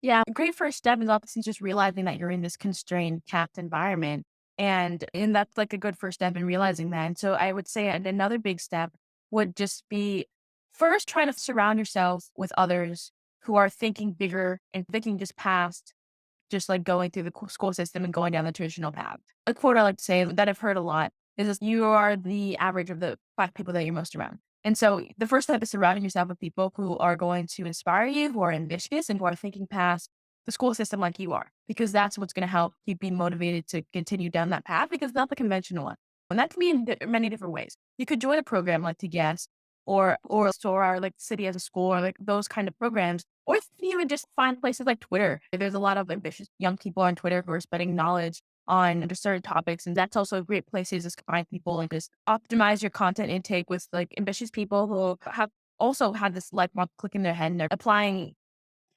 Yeah, a great first step is obviously just realizing that you're in this constrained, capped environment. And that's like a good first step in realizing that. And so I would say another big step would just be first trying to surround yourself with others who are thinking bigger and thinking just past just like going through the school system and going down the traditional path. A quote I like to say that I've heard a lot is this, you are the average of the five people that you're most around. And so the first step is surrounding yourself with people who are going to inspire you, who are ambitious and who are thinking past the school system like you are, because that's what's going to help keep being motivated to continue down that path because it's not the conventional one. And that can be in many different ways. You could join a program like TGS or SOAR, like City as a School, or like those kind of programs. Or if you even just find places like Twitter. There's a lot of ambitious young people on Twitter who are spreading knowledge on just certain topics. And that's also a great place to just find people and just optimize your content intake with like ambitious people who have also had this light bulb click in their head and they're applying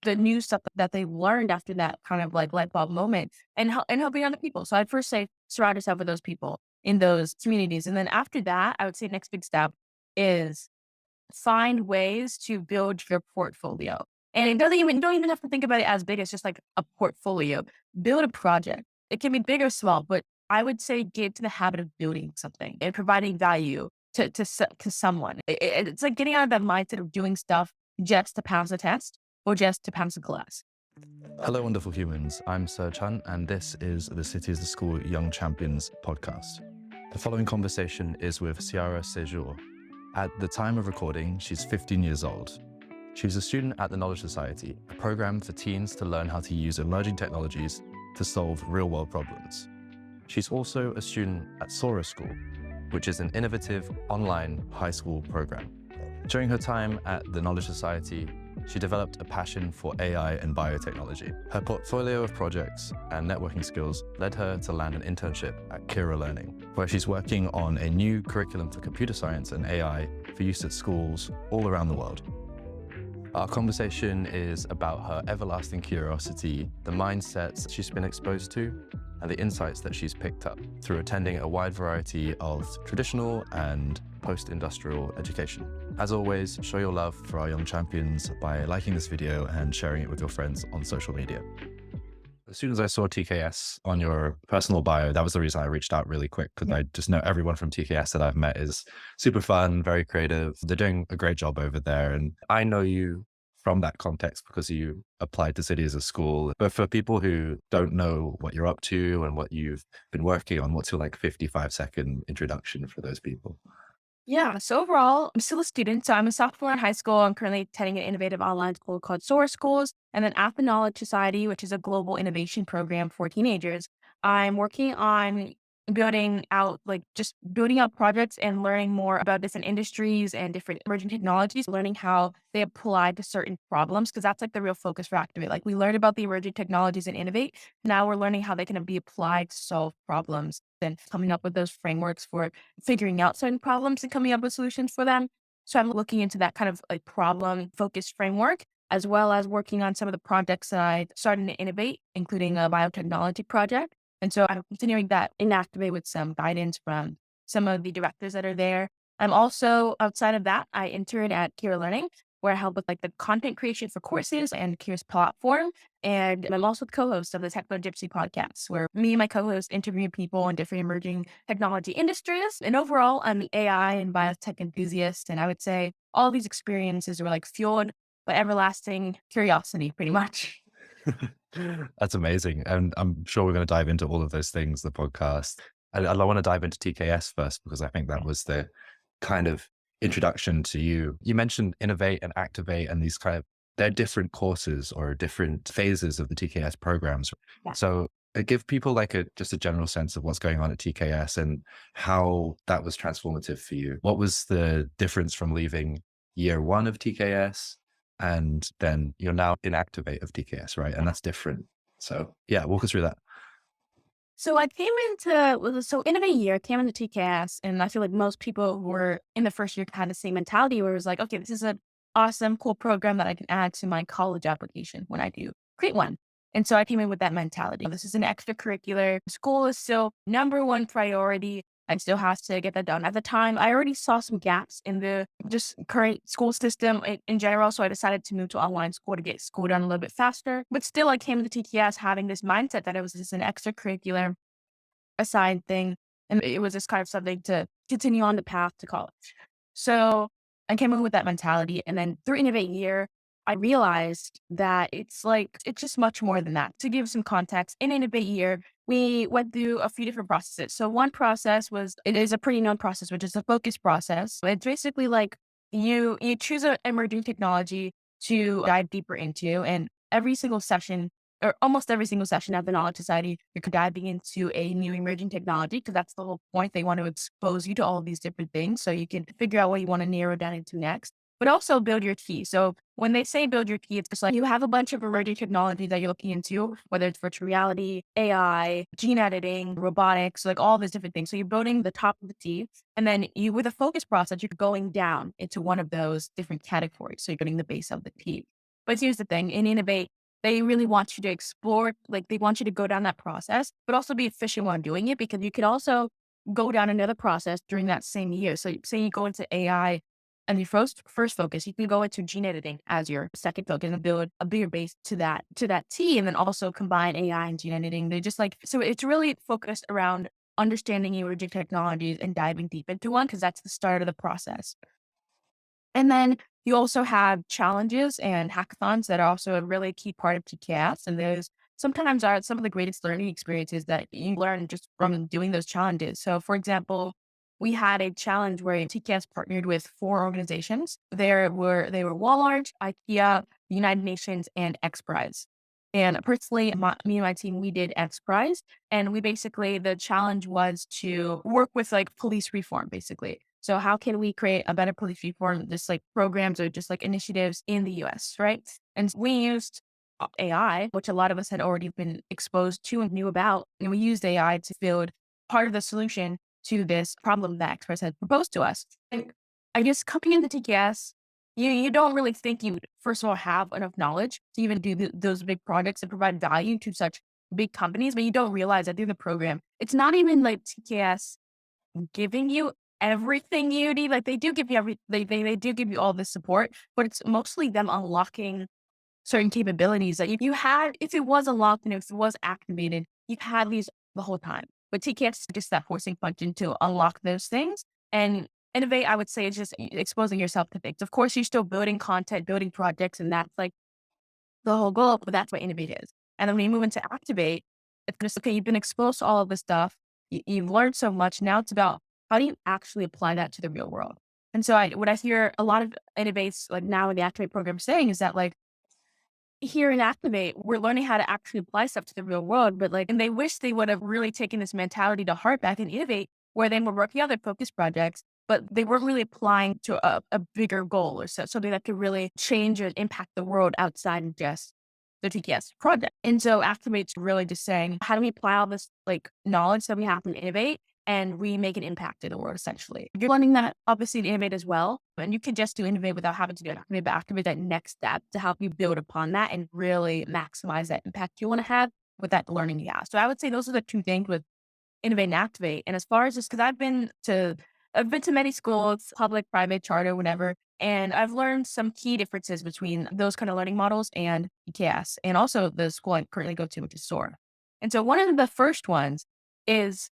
the new stuff that they learned after that kind of like light bulb moment and helping other people. So I'd first say surround yourself with those people in those communities. And then after that, I would say next big step is find ways to build your portfolio. And it doesn't even, you don't even have to think about it as big as just like a portfolio. Build a project. It can be big or small, but I would say get into the habit of building something and providing value to someone. It's like getting out of that mindset of doing stuff just to pass a test or just to pass a class. Hello, wonderful humans. I'm Sir Chan, and this is the City as a School Young Champions podcast. The following conversation is with Ciara Sejour. At the time of recording, she's 15 years old. She's a student at the Knowledge Society, a program for teens to learn how to use emerging technologies to solve real-world problems. She's also a student at Ciara School, which is an innovative online high school program. During her time at the Knowledge Society, she developed a passion for AI and biotechnology. Her portfolio of projects and networking skills led her to land an internship at Ciara Learning, where she's working on a new curriculum for computer science and AI for use at schools all around the world. Our conversation is about her everlasting curiosity, the mindsets she's been exposed to, and the insights that she's picked up through attending a wide variety of traditional and post-industrial education. As always, show your love for our young champions by liking this video and sharing it with your friends on social media. As soon as I saw TKS on your personal bio, that was the reason I reached out really quick, because I just know everyone from TKS that I've met is super fun, very creative. They're doing a great job over there. And I know you from that context because you applied to City as a School. But for people who don't know what you're up to and what you've been working on, what's your like 55-second introduction for those people? Yeah. So overall, I'm still a student. So I'm a sophomore in high school. I'm currently attending an innovative online school called SOAR Schools. And then at the Knowledge Society, which is a global innovation program for teenagers, I'm working on just building out projects and learning more about different industries and different emerging technologies, learning how they apply to certain problems. Cause that's like the real focus for Activate. Like we learned about the emerging technologies and innovate. Now we're learning how they can be applied to solve problems and coming up with those frameworks for figuring out certain problems and coming up with solutions for them. So I'm looking into that kind of like problem focused framework, as well as working on some of the projects that I started to innovate, including a biotechnology project. And so I'm continuing that in Activate with some guidance from some of the directors that are there. I'm also, outside of that, I intern at Ciara Learning, where I help with like the content creation for courses and Ciara's platform. And I'm also the co-host of the Techno Gypsy podcast, where me and my co-host interview people in different emerging technology industries. And overall, I'm an AI and biotech enthusiast. And I would say all these experiences were like fueled by everlasting curiosity, pretty much. That's amazing. And I'm sure we're going to dive into all of those things, the podcast. I want to dive into TKS first, because I think that was the kind of introduction to you. You mentioned Innovate and Activate and these kind of, they're different courses or different phases of the TKS programs. Yeah. So give people like just a general sense of what's going on at TKS and how that was transformative for you. What was the difference from leaving year one of TKS and then you're now in Activate of TKS, right? And that's different. So yeah, walk us through that. So I came in a year, came into TKS, and I feel like most people who were in the first year kind of same mentality where it was like, okay, this is an awesome, cool program that I can add to my college application when I do create one. And so I came in with that mentality. This is an extracurricular. School is still number one priority. I still have to get that done. At the time, I already saw some gaps in the just current school system in general. So I decided to move to online school to get school done a little bit faster. But still, I came to TTS having this mindset that it was just an extracurricular assigned thing. And it was just kind of something to continue on the path to college. So I came in with that mentality. And then through Innovate Year, I realized that it's just much more than that. To give some context, in Innovate Year, we went through a few different processes. So one process it is a pretty known process, which is a focus process. It's basically like you choose an emerging technology to dive deeper into, and every single session or almost every single session at the Knowledge Society, you're diving into a new emerging technology because that's the whole point. They want to expose you to all of these different things so you can figure out what you want to narrow down into next, but also build your key. So when they say build your key, it's just like you have a bunch of emerging technology that you're looking into, whether it's virtual reality, AI, gene editing, robotics, like all these different things. So you're building the top of the T, and then with a focus process, you're going down into one of those different categories. So you're getting the base of the T. But here's the thing, in Innovate, they really want you to explore, like they want you to go down that process, but also be efficient while doing it because you could also go down another process during that same year. So say you go into AI and your first focus, you can go into gene editing as your second focus and build a bigger base to that T, and then also combine AI and gene editing. They just like so it's really focused around understanding emerging technologies and diving deep into one because that's the start of the process. And then you also have challenges and hackathons that are also a really key part of TKS. And those sometimes are some of the greatest learning experiences that you learn just from doing those challenges. So, for example, we had a challenge where TKS partnered with four organizations. They were Walmart, IKEA, the United Nations, and X Prize. And personally, me and my team, we did X Prize, and we basically the challenge was to work with like police reform, basically. So how can we create a better police reform, just like programs or just like initiatives in the US, right? And we used AI, which a lot of us had already been exposed to and knew about. And we used AI to build part of the solution to this problem that experts had proposed to us. And I guess coming into TKS, you don't really think you, first of all, have enough knowledge to even do those big projects and provide value to such big companies, but you don't realize that through the program, it's not even like TKS giving you everything you need. Like they do give you they do give you all this support, but it's mostly them unlocking certain capabilities that if you had, if it was unlocked and if it was activated, you've had these the whole time. But TKS is just that forcing function to unlock those things and innovate. I would say it's just exposing yourself to things. Of course, you're still building content, building projects, and that's like the whole goal, but that's what innovate is. And then when you move into activate, it's just, okay, you've been exposed to all of this stuff. You've learned so much. Now it's about how do you actually apply that to the real world? And so what I hear a lot of innovates like now in the activate program saying is that like here in activate, we're learning how to actually apply stuff to the real world, but like, and they wish they would have really taken this mentality to heart back in innovate where they were working on their focus projects, but they weren't really applying to a bigger goal or something that could really change and impact the world outside of just the TKS project. And so Activate's really just saying, how do we apply all this like knowledge that we have from Innovate and we make an impact in the world essentially? You're learning that obviously to Innovate as well, and you could just do Innovate without having to do Activate, but Activate that next step to help you build upon that and really maximize that impact you want to have with that learning you have. So I would say those are the two things with Innovate and Activate. And as far as just because I've been to many schools, public, private, charter, whatever, and I've learned some key differences between those kind of learning models and EKS, and also the school I currently go to, which is SOAR. And so one of the first ones is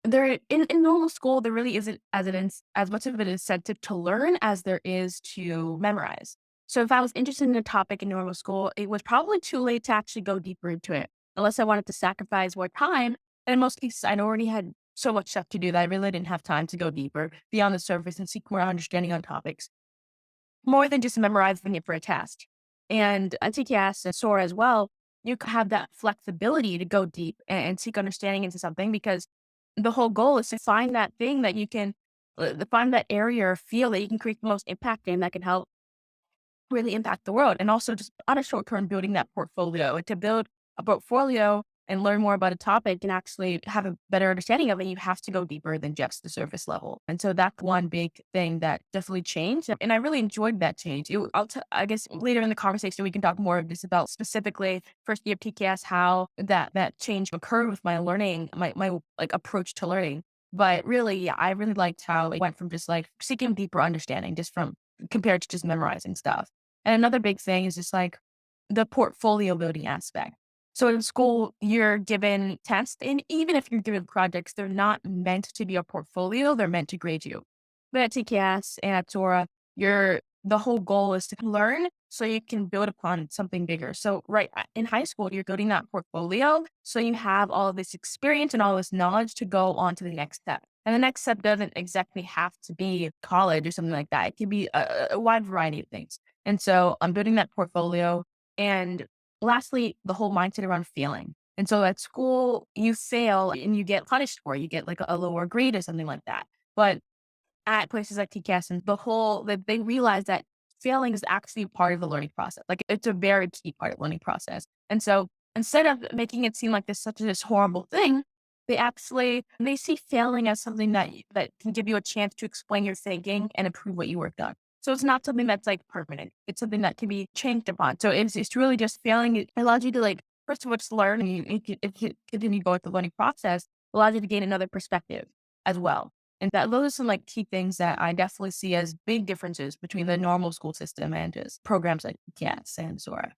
there in normal school, there really isn't as much of an incentive to learn as there is to memorize. So if I was interested in a topic in normal school, it was probably too late to actually go deeper into it, unless I wanted to sacrifice more time. And in most cases, I'd already had so much stuff to do that I really didn't have time to go deeper beyond the surface and seek more understanding on topics, more than just memorizing it for a test. And at TKS and SOAR as well, you have that flexibility to go deep and seek understanding into something because the whole goal is to find that thing that you can find that area or field that you can create the most impact in that can help really impact the world. And also just on a short term, building that portfolio and to build a portfolio and learn more about a topic and actually have a better understanding of it, you have to go deeper than just the surface level. And so that's one big thing that definitely changed. And I really enjoyed that change. I guess later in the conversation, we can talk more just about specifically first year PKS, how that change occurred with my learning, my like approach to learning. But really, yeah, I really liked how it went from just like seeking deeper understanding, just from compared to just memorizing stuff. And another big thing is just like the portfolio building aspect. So in school, you're given tests, and even if you're given projects, they're not meant to be a portfolio, they're meant to grade you. But at TKS and at Zora, the whole goal is to learn so you can build upon something bigger. So right in high school, you're building that portfolio. So you have all of this experience and all this knowledge to go on to the next step. And the next step doesn't exactly have to be college or something like that. It can be a wide variety of things. And so I'm building that portfolio. And lastly, the whole mindset around failing. And so at school, you fail and you get punished for it. You get like a lower grade or something like that. But at places like TCAS and that they realize that failing is actually part of the learning process. Like it's a very key part of the learning process. And so instead of making it seem like this horrible thing, they see failing as something that can give you a chance to explain your thinking and improve what you worked on. So it's not something that's like permanent. It's something that can be changed upon. So it's really just failing. It allows you to like first of all just learn and you continue going through the learning process. Allows you to gain another perspective as well. And those are some like key things that I definitely see as big differences between the normal school system and just programs like CATS and Sora.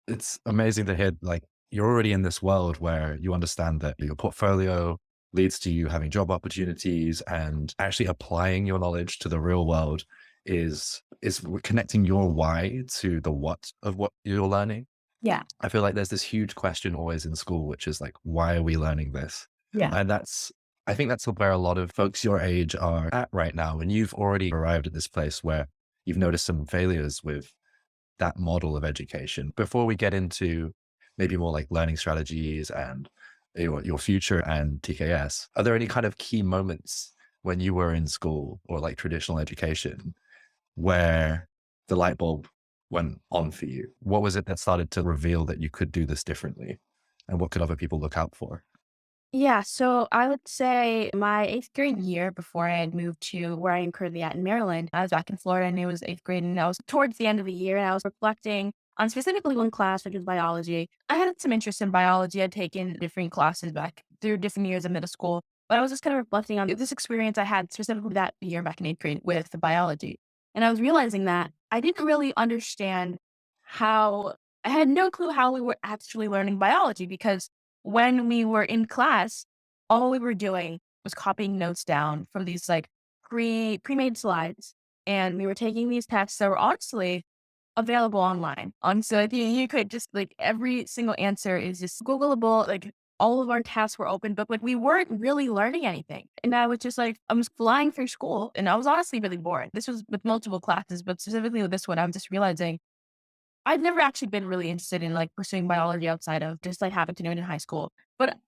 It's amazing to hear, like, you're already in this world where you understand that your portfolio leads to you having job opportunities, and actually applying your knowledge to the real world is connecting your why to the what of what you're learning. Yeah. I feel like there's this huge question always in school, which is like, why are we learning this? Yeah. And I think that's where a lot of folks your age are at right now. And you've already arrived at this place where you've noticed some failures with that model of education. Before we get into maybe more like learning strategies and your future and TKS, are there any kind of key moments when you were in school or like traditional education where the light bulb went on for you? What was it that started to reveal that you could do this differently? And what could other people look out for? Yeah, so I would say my 8th grade year before I had moved to where I am currently at in Maryland, I was back in Florida and it was 8th grade and I was towards the end of the year and I was reflecting on specifically one class, which was biology. I had some interest in biology. I'd taken different classes back through different years of middle school, but I was just kind of reflecting on this experience I had specifically that year back in 8th grade with the biology. And I was realizing that I didn't really understand how, I had no clue how we were actually learning biology because when we were in class, all we were doing was copying notes down from these like pre-made slides. And we were taking these tests that were honestly available online. So like, you could just like every single answer is just Googleable. Like all of our tests were open, but like we weren't really learning anything. And I was just like, I was flying through school and I was honestly really bored. This was with multiple classes, but specifically with this one, I'm just realizing I've never actually been really interested in like pursuing biology outside of just like having to do it in high school. But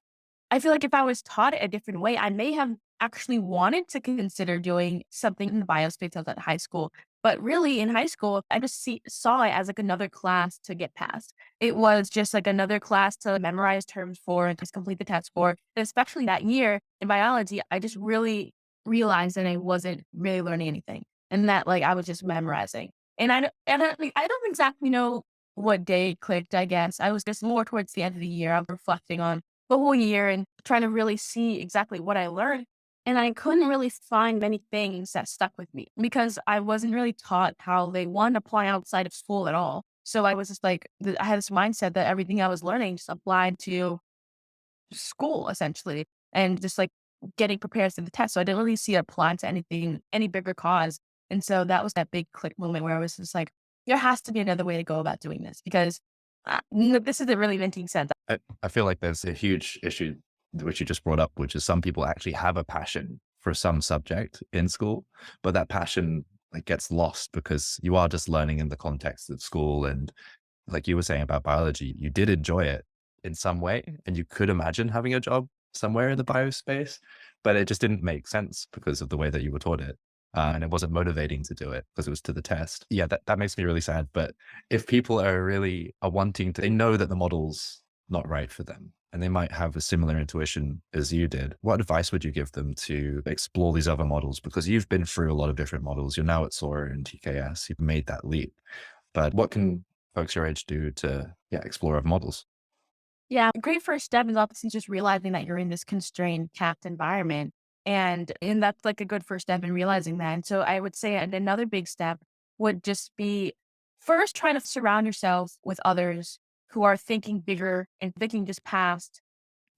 I feel like if I was taught it a different way, I may have actually wanted to consider doing something in the biospace outside high school. But really, in high school, I just saw it as like another class to get past. It was just like another class to memorize terms for and just complete the test for. And especially that year in biology, I just really realized that I wasn't really learning anything and that like I was just memorizing. I don't exactly know what day it clicked. I guess I was just more towards the end of the year. I was reflecting on the whole year and trying to really see exactly what I learned. And I couldn't really find many things that stuck with me because I wasn't really taught how they one apply outside of school at all. So I was just like, I had this mindset that everything I was learning just applied to school essentially and just like getting prepared for the test. So I didn't really see it apply to anything, any bigger cause. And so that was that big click moment where I was just like, there has to be another way to go about doing this because this isn't really making sense. I feel like there's a huge issue which you just brought up, which is some people actually have a passion for some subject in school, but that passion like gets lost because you are just learning in the context of school. And like you were saying about biology, you did enjoy it in some way and you could imagine having a job somewhere in the biospace, but it just didn't make sense because of the way that you were taught it. And it wasn't motivating to do it because it was to the test. Yeah, that makes me really sad. But if people are wanting to, they know that the model's not right for them and they might have a similar intuition as you did. What advice would you give them to explore these other models? Because you've been through a lot of different models. You're now at Sora and TKS. You've made that leap. But what can folks your age do to, yeah, explore other models? Yeah, a great first step is obviously just realizing that you're in this constrained, capped environment. And that's like a good first step in realizing that. And so I would say another big step would just be first trying to surround yourself with others who are thinking bigger and thinking just past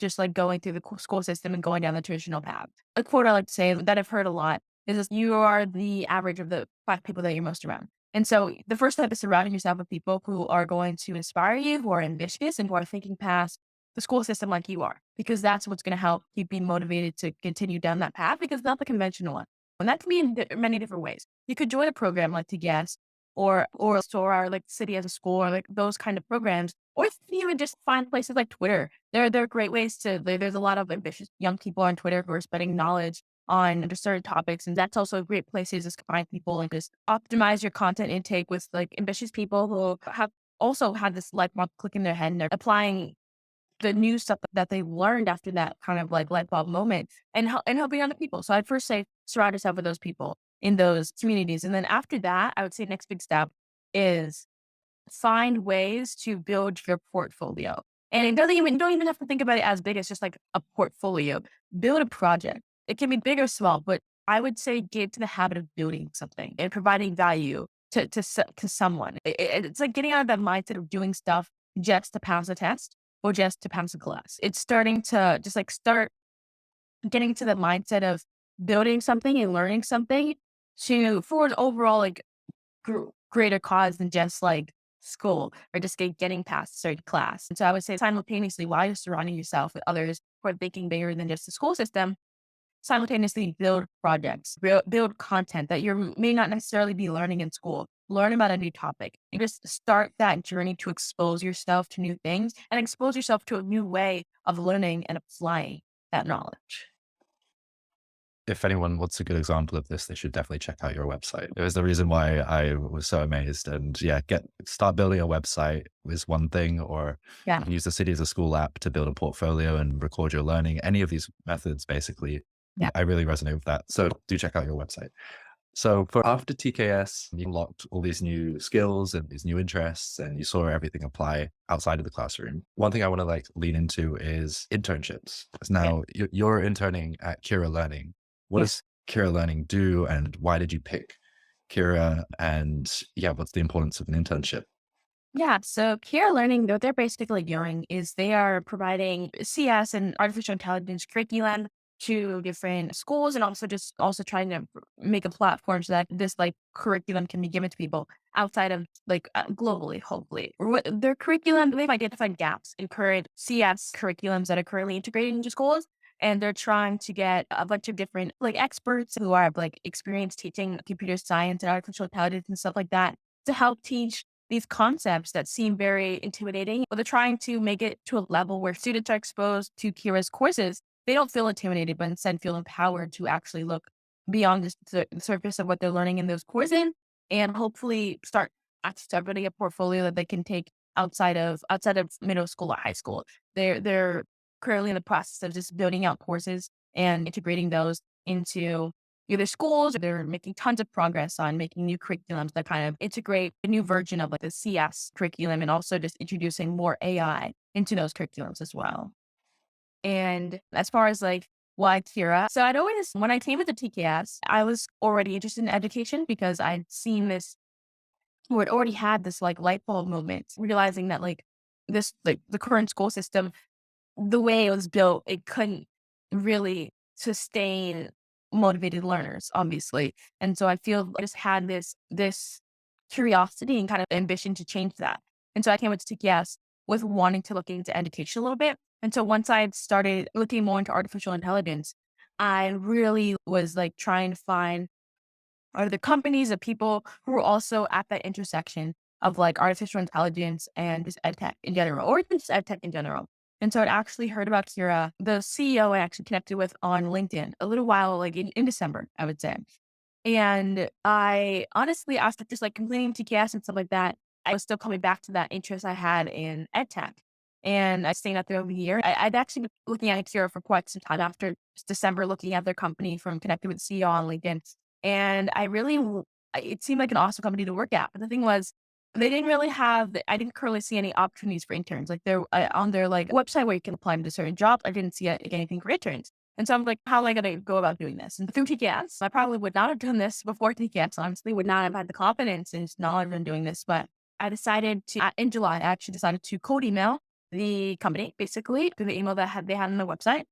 just like going through the school system and going down the traditional path. A quote I like to say that I've heard a lot is this, you are the average of the 5 people that you're most around. And so the first step is surrounding yourself with people who are going to inspire you, who are ambitious, and who are thinking past the school system like you are, because that's what's going to help keep being motivated to continue down that path, because it's not the conventional one. And that can be in many different ways. You could join a program like TGS or like City as a School or like those kind of programs, or if you even just find places like Twitter. There are great ways there's a lot of ambitious young people on Twitter who are spreading knowledge on just certain topics, and that's also a great place to just find people and just optimize your content intake with, like, ambitious people who have also had this light bulb click in their head, and they're applying the new stuff that they learned after that kind of, like, light bulb moment and helping other people. So I'd first say surround yourself with those people in those communities, and then after that, I would say next big step is find ways to build your portfolio. And it doesn't even don't even have to think about it as big as just like a portfolio. Build a project. It can be big or small, but I would say get to the habit of building something and providing value to someone. It's like getting out of that mindset of doing stuff just to pass a test or just to pass a class. It's starting to just like start getting to the mindset of building something and learning something to for an overall like greater cause than just like school or just getting past a certain class. And so I would say simultaneously, while you're surrounding yourself with others who are thinking bigger than just the school system, simultaneously build projects, build content that you may not necessarily be learning in school. Learn about a new topic and just start that journey to expose yourself to new things and expose yourself to a new way of learning and applying that knowledge. If anyone wants a good example of this, they should definitely check out your website. It was the reason why I was so amazed. And yeah, start building a website is one thing, or you Yeah. can use the City as a School app to build a portfolio and record your learning. Any of these methods, basically, Yeah. I really resonate with that. So do check out your website. So for after TKS, you unlocked all these new skills and these new interests, and you saw everything apply outside of the classroom. One thing I want to like lean into is internships. 'Cause Yeah. now you're interning at Kira Learning. What Yeah. does Kira Learning do, and why did you pick Kira? And yeah, what's the importance of an internship? Yeah, so Peer Learning, what they're basically doing is they are providing CS and artificial intelligence curriculum to different schools and also just also trying to make a platform so that this like curriculum can be given to people outside of like globally, hopefully. Their curriculum, they've identified gaps in current CS curriculums that are currently integrated into schools. And they're trying to get a bunch of different like experts who are like experienced teaching computer science and artificial intelligence and stuff like that to help teach these concepts that seem very intimidating, but they're trying to make it to a level where students are exposed to Kira's courses. They don't feel intimidated, but instead feel empowered to actually look beyond the surface of what they're learning in those courses and hopefully start building a portfolio that they can take outside of middle school or high school. They're currently in the process of just building out courses and integrating those into either schools or they're making tons of progress on making new curriculums that kind of integrate a new version of like the CS curriculum and also just introducing more AI into those curriculums as well. And as far as like why Kira, so I'd always, when I came into TKS, I was already interested in education because I'd seen this or had already had this like light bulb moment, realizing that like this, like the current school system the way it was built, it couldn't really sustain motivated learners, obviously. And so I feel I just had this curiosity and kind of ambition to change that. And so I came into TKS with wanting to look into education a little bit. And so once I had started looking more into artificial intelligence, I really was like trying to find are the companies of people who are also at that intersection of like artificial intelligence and just ed tech in general, or even just ed tech in general. And so I'd actually heard about Kira, the CEO I actually connected with on LinkedIn a little while, like in December, I would say. And I honestly, after just like completing TKS and stuff like that, I was still coming back to that interest I had in ed tech. And I stayed out there over the year. I'd actually been looking at Kira for quite some time after December, looking at their company from connected with CEO on LinkedIn. And I really, it seemed like an awesome company to work at. But the thing was, they didn't really have, I didn't currently see any opportunities for interns. Like they're on their like website where you can apply to certain jobs. I didn't see anything for interns. And so I'm like, how am I going to go about doing this? And through TKS, I probably would not have done this before TKS. Honestly, would not have had the confidence and knowledge in doing this. But I decided to, in July, I actually decided to cold email the company basically through the email that they had on the website.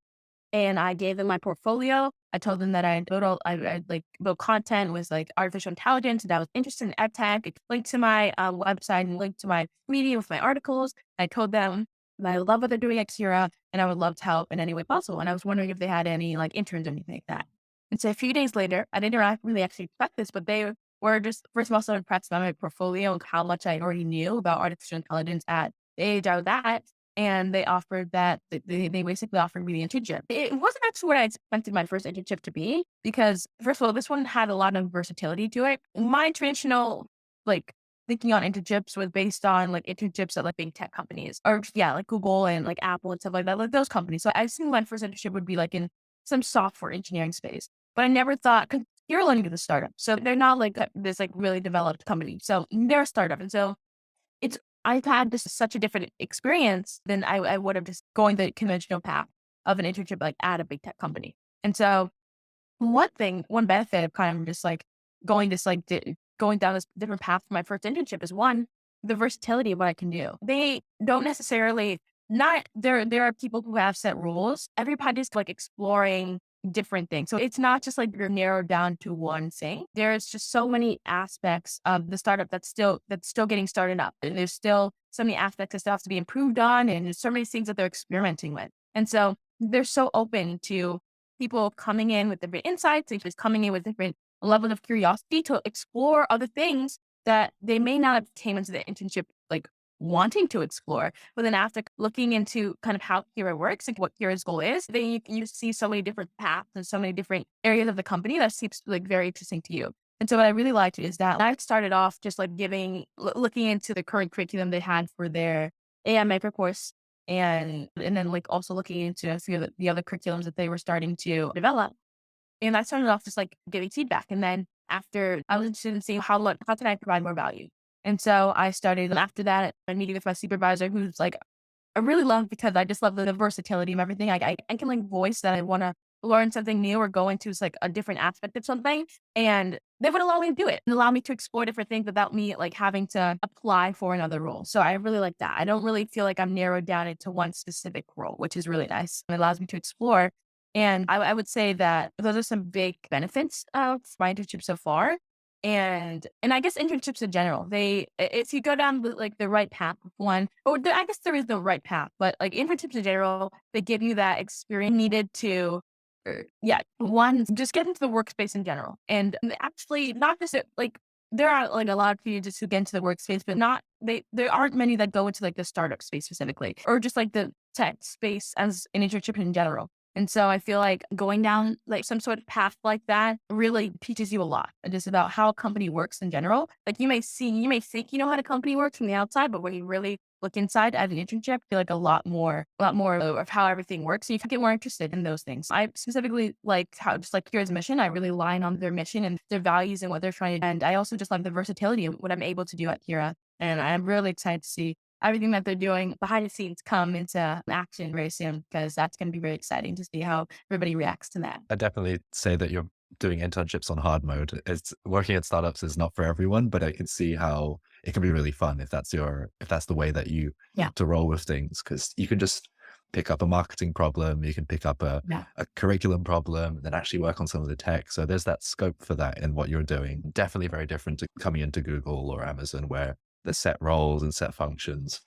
And I gave them my portfolio. I told them that I like built content with like artificial intelligence, and I was interested in ed tech. I linked to my website and linked to my media with my articles. I told them that I love what they're doing at Ciara and I would love to help in any way possible. And I was wondering if they had any like interns or anything like that. And so a few days later, I didn't really actually expect this, but they were just first of all so impressed by my portfolio and how much I already knew about artificial intelligence at the age I was at, and they offered that they basically offered me the internship. It wasn't actually what I expected my first internship to be because, first of all, this one had a lot of versatility to it. My traditional, like, thinking on internships was based on, like, internships at, like, big tech companies or, yeah, like Google and, like, Apple and stuff like that, like those companies. So I assumed my first internship would be, like, in some software engineering space, but I never thought 'cause you're learning at a startup, so they're not, like, this, like, really developed company. So they're a startup, and so it's I've had this such a different experience than I would have just going the conventional path of an internship, like, at a big tech company. And so one benefit of kind of just, like, going down this different path for my first internship is, one, the versatility of what I can do. They don't necessarily not there are people who have set rules. Everybody's, like, exploring different things. So it's not just, like, you're narrowed down to one thing. There's just so many aspects of the startup that's still getting started up. And there's still so many aspects that still have to be improved on, and there's so many things that they're experimenting with. And so they're so open to people coming in with different insights and just coming in with different levels of curiosity to explore other things that they may not have came into the internship like wanting to explore. But then after looking into kind of how Kira works and what Kira's goal is, then you see so many different paths and so many different areas of the company that seems like very interesting to you. And so what I really liked is that I started off just like looking into the current curriculum they had for their AI micro course, and then, like, also looking into a few of the other curriculums that they were starting to develop. And I started off just, like, giving feedback, and then after I was interested in seeing how can I provide more value? And so I started and after that, a meeting with my supervisor who's, like, I really love because I just love the versatility of everything. I can, like, voice that I wanna learn something new or go into like, a different aspect of something, and they would allow me to do it and allow me to explore different things without me, like, having to apply for another role. So I really like that. I don't really feel like I'm narrowed down into one specific role, which is really nice. It allows me to explore, and I would say that those are some big benefits of my internship so far. And I guess internships in general, if you go down like the right path with one, I guess there is no right path, but like internships in general, they give you that experience needed to, yeah, one, just get into the workspace in general. And actually, not just like there are like a lot of people just who get into the workspace, but not there aren't many that go into like the startup space specifically, or just like the tech space as an internship in general. And so I feel like going down like some sort of path like that really teaches you a lot just about how a company works in general. Like you may think you know how a company works from the outside, but when you really look inside at an internship, I feel like a lot more of how everything works. So you can get more interested in those things. I specifically like how just like Kira's mission, I really align on their mission and their values and what they're trying to do. And I also just love the versatility of what I'm able to do at Kira. And I'm really excited to see everything that they're doing behind the scenes come into action very soon because that's going to be very exciting to see how everybody reacts to that. I definitely say that you're doing internships on hard mode. It's working at startups is not for everyone, but I can see how it can be really fun if that's the way that you Yeah. to roll with things. Cause you can just pick up a marketing problem, you can pick up Yeah. a curriculum problem, and then actually work on some of the tech. So there's that scope for that in what you're doing. Definitely very different to coming into Google or Amazon where there's set roles and set functions.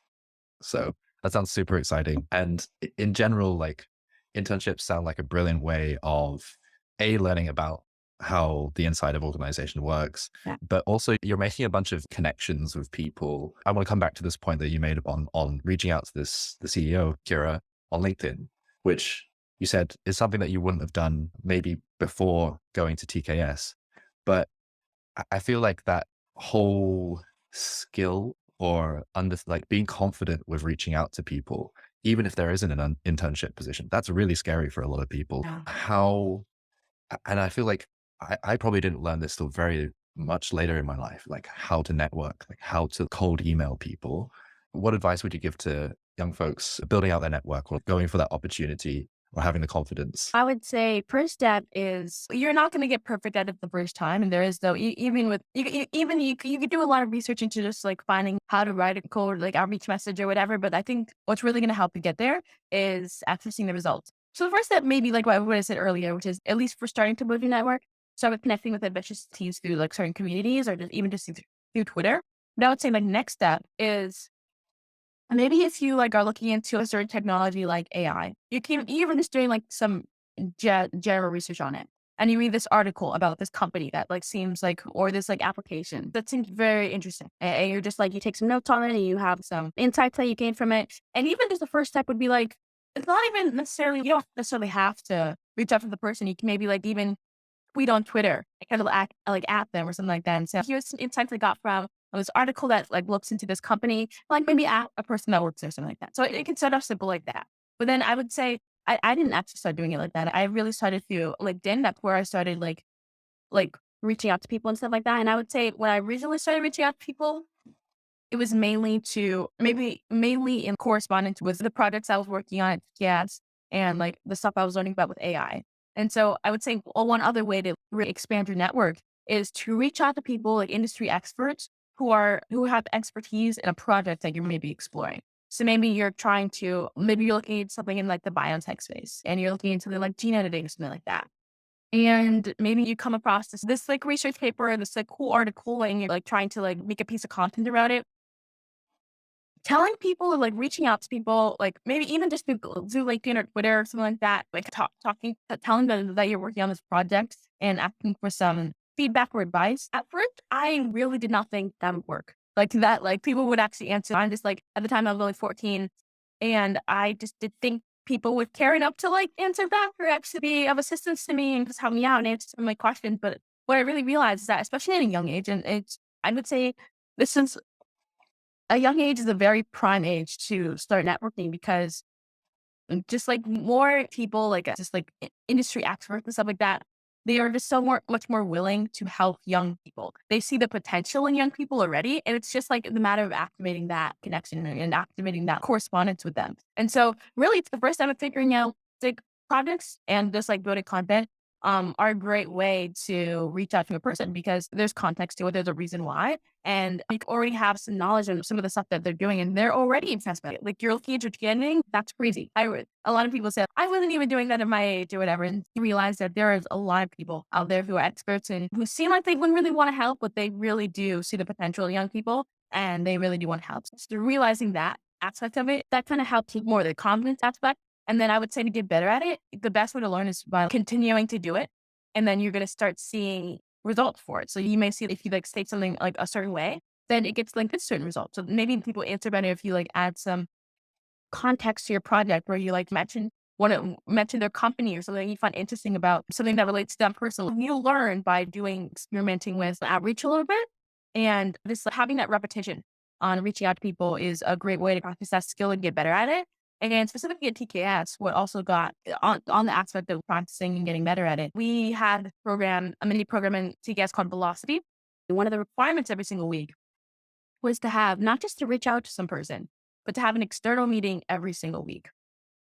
So that sounds super exciting. And in general, like internships sound like a brilliant way of learning about how the inside of organization works, Yeah. but also you're making a bunch of connections with people. I want to come back to this point that you made on reaching out to the CEO, Kira, on LinkedIn, which you said is something that you wouldn't have done maybe before going to TKS. But I feel like that whole skill or like being confident with reaching out to people, even if there isn't an internship position, that's really scary for a lot of people. Yeah. And I feel like I probably didn't learn this till very much later in my life, like how to network, like how to cold email people. What advice would you give to young folks building out their network or going for that opportunity or having the confidence? I would say first step is you're not going to get perfect at it the first time, and there is though even with even you could do a lot of research into just like finding how to write a code like outreach message or whatever. But I think what's really going to help you get there is actually seeing the results. So the first step, maybe like what I said earlier, which is at least for starting to build your network, start with connecting with ambitious teams through like certain communities or just even just through Twitter. But I would say like next step is maybe if you like are looking into a certain technology like AI, you can even just doing like some general research on it. And you read this article about this company that like seems like, or this like application that seems very interesting. And you're just like, you take some notes on it and you have some insights that you gain from it. And even just the first step would be like, it's not even necessarily, you don't necessarily have to reach out to the person. You can maybe like even tweet on Twitter, kind of like at them or something like that. And so here's some insights I got from this article that like looks into this company, like maybe at a person that works there, something like that. So it can start off simple like that. But then I would say I didn't actually start doing it like that. I really started through LinkedIn. That's where I started like reaching out to people and stuff like that. And I would say when I originally started reaching out to people, it was mainly to mainly in correspondence with the projects I was working on at GAS and like the stuff I was learning about with AI. And so I would say one other way to really expand your network is to reach out to people like industry experts who have expertise in a project that you're maybe exploring. So maybe maybe you're looking at something in like the biotech space and you're looking into something like gene editing or something like that. And maybe you come across this like research paper, this like cool article, and you're like trying to like make a piece of content around it. Telling people or, like, reaching out to people, like, maybe even just through LinkedIn or Twitter or something like that, like, telling them that you're working on this project and asking for some feedback or advice. At first, I really did not think that would work. Like, people would actually answer. I'm just, like at the time, I was only 14, and I just did think people would care enough to, like, answer back or actually be of assistance to me and just help me out and answer some of my questions. But what I really realized is that, especially at a young age, and I would say this is a young age is a very prime age to start networking because just like more people, like just like industry experts and stuff like that, they are just much more willing to help young people. They see the potential in young people already. And it's just like the matter of activating that connection and activating that correspondence with them. And so really it's the first time of figuring out like projects and just like building content are a great way to reach out to a person because there's context to it. There's a reason why. And you already have some knowledge of some of the stuff that they're doing and they're already impressed by it. Like you're looking at your beginning, that's crazy. A lot of people say, I wasn't even doing that at my age or whatever. And you realize that there is a lot of people out there who are experts and who seem like they wouldn't really want to help, but they really do see the potential in young people and they really do want to help. So realizing that aspect of it, that kind of helps you more the confidence aspect. And then I would say to get better at it, the best way to learn is by continuing to do it. And then you're going to start seeing results for it. So you may see if you like state something like a certain way, then it gets linked to certain results. So maybe people answer better if you like add some context to your project where you like mention their company or something you find interesting about something that relates to them personally. You learn by doing experimenting with outreach a little bit. And this having that repetition on reaching out to people is a great way to practice that skill and get better at it. And specifically at TKS, what also got on the aspect of practicing and getting better at it, we had a mini program in TKS called Velocity. And one of the requirements every single week was to have not just to reach out to some person, but to have an external meeting every single week.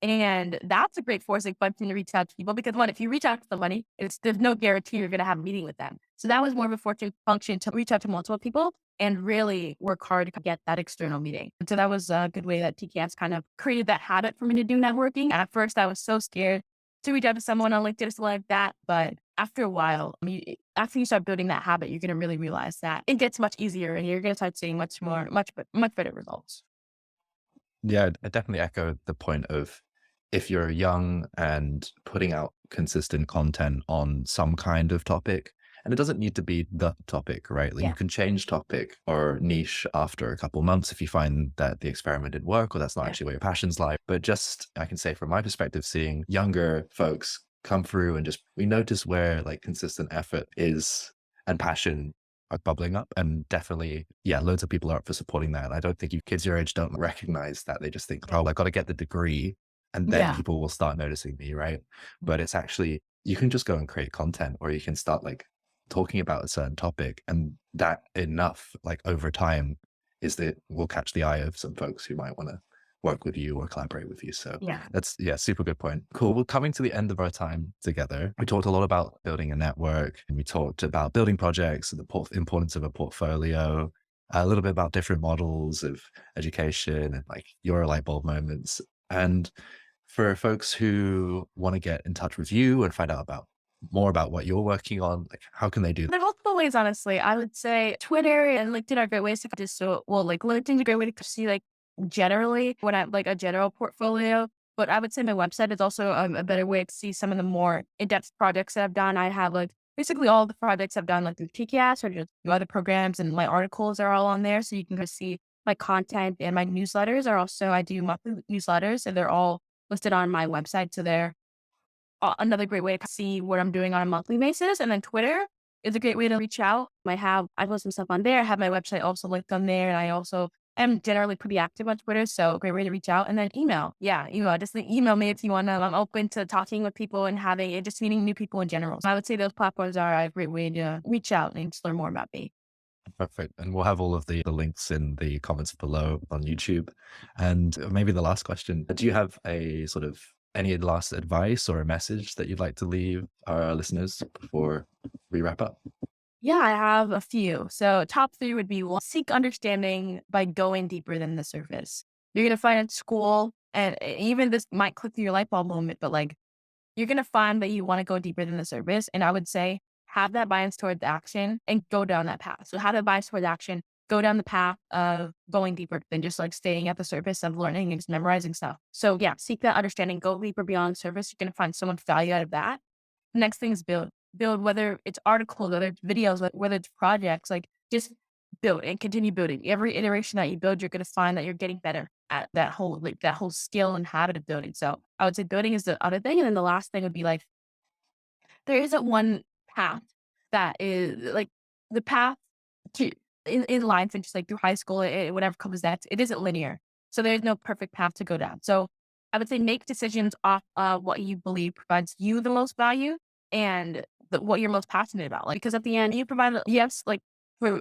And that's a great forcing function to reach out to people because one, if you reach out to somebody, there's no guarantee you're going to have a meeting with them. So that was more of a forcing function to reach out to multiple people and really work hard to get that external meeting. And so that was a good way that TKS kind of created that habit for me to do networking. At first, I was so scared to reach out to someone on LinkedIn or something like that. But after a while, after you start building that habit, you're going to really realize that it gets much easier and you're going to start seeing much better results. Yeah, I definitely echo the point of if you're young and putting out consistent content on some kind of topic, and it doesn't need to be the topic, right? Like you Yeah. can change topic or niche after a couple months if you find that the experiment didn't work or that's not Yeah. actually where your passions lie. But just, I can say from my perspective, seeing younger folks come through and just we notice where like consistent effort is and passion are bubbling up. And definitely, yeah, loads of people are up for supporting that. I don't think you kids your age don't recognize that. They just think, oh, I got to get the degree and then Yeah. people will start noticing me, right? But it's actually, you can just go and create content or you can start like talking about a certain topic, and that enough, like over time, is that will catch the eye of some folks who might want to work with you or collaborate with you. So Yeah. that's, yeah, super good point. Cool. We're coming to the end of our time together. We talked a lot about building a network, and we talked about building projects and the importance of a portfolio, a little bit about different models of education and like your light bulb moments. And for folks who want to get in touch with you and find out about more about what you're working on, like how can they do that? There are multiple ways, honestly. I would say Twitter and LinkedIn are great ways to just like LinkedIn's a great way to see like generally when I like a general portfolio. But I would say my website is also a better way to see some of the more in-depth projects that I've done. I have like basically all the projects I've done like through TKS or just through other programs, and my articles are all on there. So you can go see my content, and my newsletters are also, I do monthly newsletters, and they're all listed on my website. So they're another great way to see what I'm doing on a monthly basis. And then Twitter is a great way to reach out. I post some stuff on there. I have my website also linked on there. And I also am generally pretty active on Twitter. So a great way to reach out. And then email. Yeah, email. Just email me if you want to. I'm open to talking with people and just meeting new people in general. So I would say those platforms are a great way to reach out and just learn more about me. Perfect. And we'll have all of the links in the comments below on YouTube. And maybe the last question, do you have a sort of any last advice or a message that you'd like to leave our listeners before we wrap up? Yeah, I have a few. So top three would be one, seek understanding by going deeper than the surface. You're gonna find at school, and even this might click through your light bulb moment, but like you're gonna find that you want to go deeper than the surface. And I would say have that bias towards action and go down that path. So have that bias towards action, go down the path of going deeper than just like staying at the surface of learning and just memorizing stuff. So yeah, seek that understanding, go deeper beyond the surface. You're gonna find so much value out of that. Next thing is build. Build, whether it's articles, whether it's videos, whether it's projects, like just build and continue building. Every iteration that you build, you're gonna find that you're getting better at that whole skill and habit of building. So I would say building is the other thing. And then the last thing would be like there isn't one path that is like the path to in life and just like through high school, whatever comes next, it isn't linear. So there's no perfect path to go down. So I would say make decisions off what you believe provides you the most value and what you're most passionate about. Like, because at the end, you provide, yes, like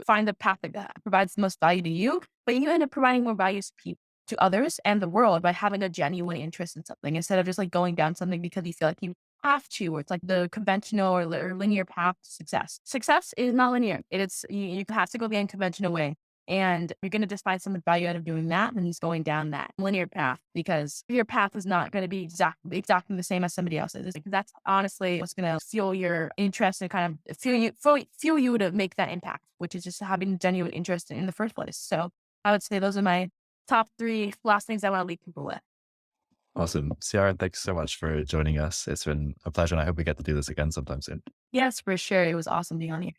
find the path that provides the most value to you, but you end up providing more value to people, to others and the world by having a genuine interest in something instead of just like going down something because you feel like you have to, or it's like the conventional or linear path to success. Success is not linear. You have to go the unconventional way. And you're going to just find some value out of doing that and just going down that linear path because your path is not going to be exactly the same as somebody else's. Like, that's honestly what's going to fuel your interest and kind of fuel you to make that impact, which is just having genuine interest in the first place. So I would say those are my top three last things I want to leave people with. Awesome. Ciara, thanks so much for joining us. It's been a pleasure, and I hope we get to do this again sometime soon. Yes, for sure. It was awesome being on here.